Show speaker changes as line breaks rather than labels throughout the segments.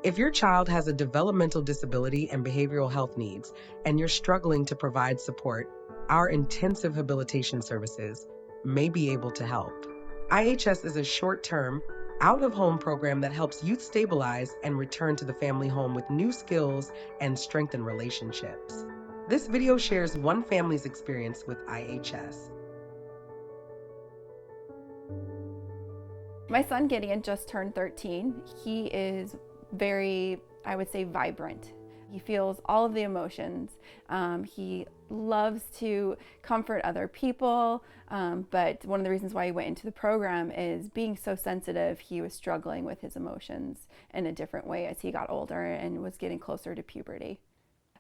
If your child has a developmental disability and behavioral health needs, and you're struggling to provide support, our intensive habilitation services may be able to help. IHS is a short-term, out-of-home program that helps youth stabilize and return to the family home with new skills and strengthen relationships. This video shares one family's experience with IHS.
My son Gideon just turned 13. He is very, I would say, vibrant. He feels all of the emotions. He loves to comfort other people, but one of the reasons why he went into the program is being so sensitive, he was struggling with his emotions in a different way as he got older and was getting closer to puberty.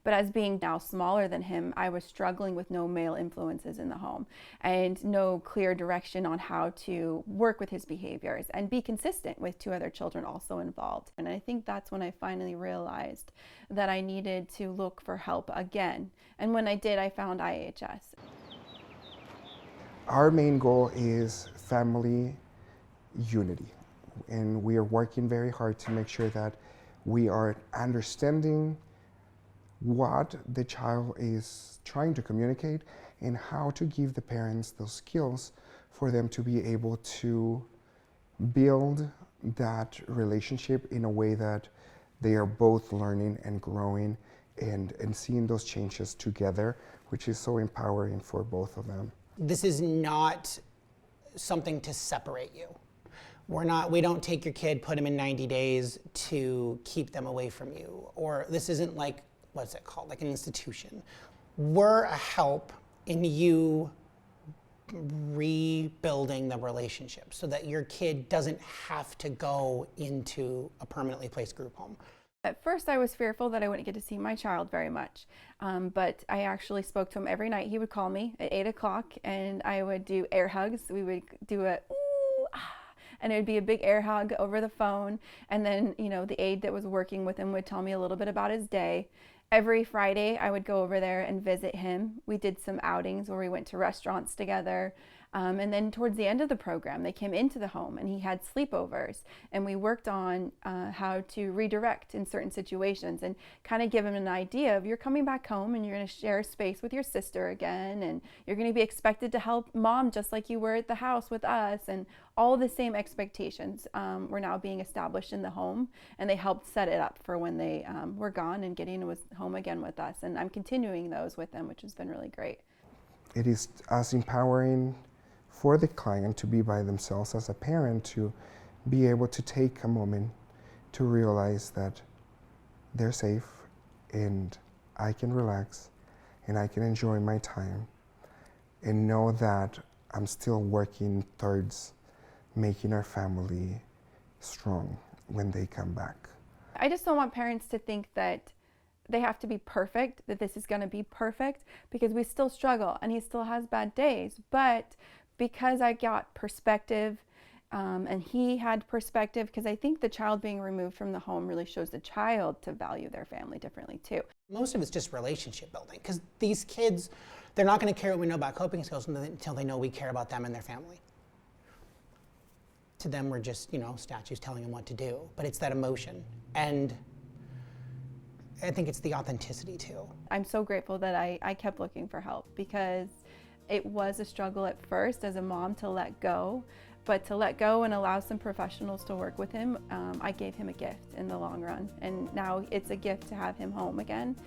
But as being now smaller than him, I was struggling with no male influences in the home and no clear direction on how to work with his behaviors and be consistent with two other children also involved. And I think that's when I finally realized that I needed to look for help again. And when I did, I found IHS.
Our main goal is family unity, and we are working very hard to make sure that we are understanding what the child is trying to communicate and how to give the parents those skills for them to be able to build that relationship in a way that they are both learning and growing and seeing those changes together, which is so empowering for both of them.
This is not something to separate you. We don't take your kid, put them in 90 days to keep them away from you. Or this isn't like, what's it called, like an institution. We're a help in you rebuilding the relationship so that your kid doesn't have to go into a permanently placed group home.
At first I was fearful that I wouldn't get to see my child very much, but I actually spoke to him every night. He would call me at 8 o'clock and I would do air hugs. We would do a ooh, ah, and it would be a big air hug over the phone. And then, the aide that was working with him would tell me a little bit about his day. Every Friday, I would go over there and visit him. We did some outings where we went to restaurants together. And then towards the end of the program, they came into the home and he had sleepovers. And we worked on how to redirect in certain situations and kind of give him an idea of you're coming back home and you're going to share space with your sister again. And you're going to be expected to help mom just like you were at the house with us. And all the same expectations were now being established in the home. And they helped set it up for when they were gone and Gideon was home again with us. And I'm continuing those with them, which has been really great.
It is as empowering for the client to be by themselves as a parent, to be able to take a moment to realize that they're safe and I can relax and I can enjoy my time and know that I'm still working towards making our family strong when they come back.
I just don't want parents to think that they have to be perfect, that this is going to be perfect, because we still struggle and he still has bad days. But because I got perspective and he had perspective, because I think the child being removed from the home really shows the child to value their family differently too.
Most of it's just relationship building, because these kids, they're not going to care what we know about coping skills until they know we care about them and their family. To them, we're just, statues telling them what to do, but it's that emotion. And I think it's the authenticity too.
I'm so grateful that I kept looking for help, because it was a struggle at first as a mom to let go, but to let go and allow some professionals to work with him, I gave him a gift in the long run. And now it's a gift to have him home again.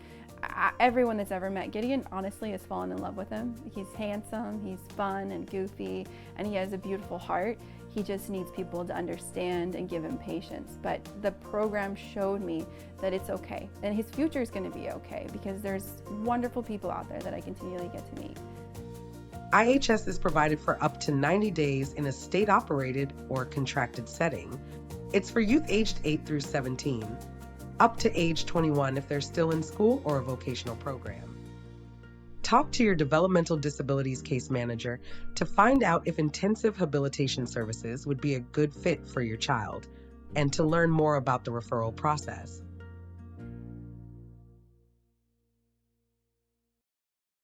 Everyone that's ever met Gideon honestly has fallen in love with him. He's handsome, he's fun and goofy, and he has a beautiful heart. He just needs people to understand and give him patience. But the program showed me that it's okay, and his future is going to be okay, because there's wonderful people out there that I continually get to meet.
IHS is provided for up to 90 days in a state-operated or contracted setting. It's for youth aged 8 through 17, up to age 21 if they're still in school or a vocational program. Talk to your developmental disabilities case manager to find out if intensive habilitation services would be a good fit for your child and to learn more about the referral process.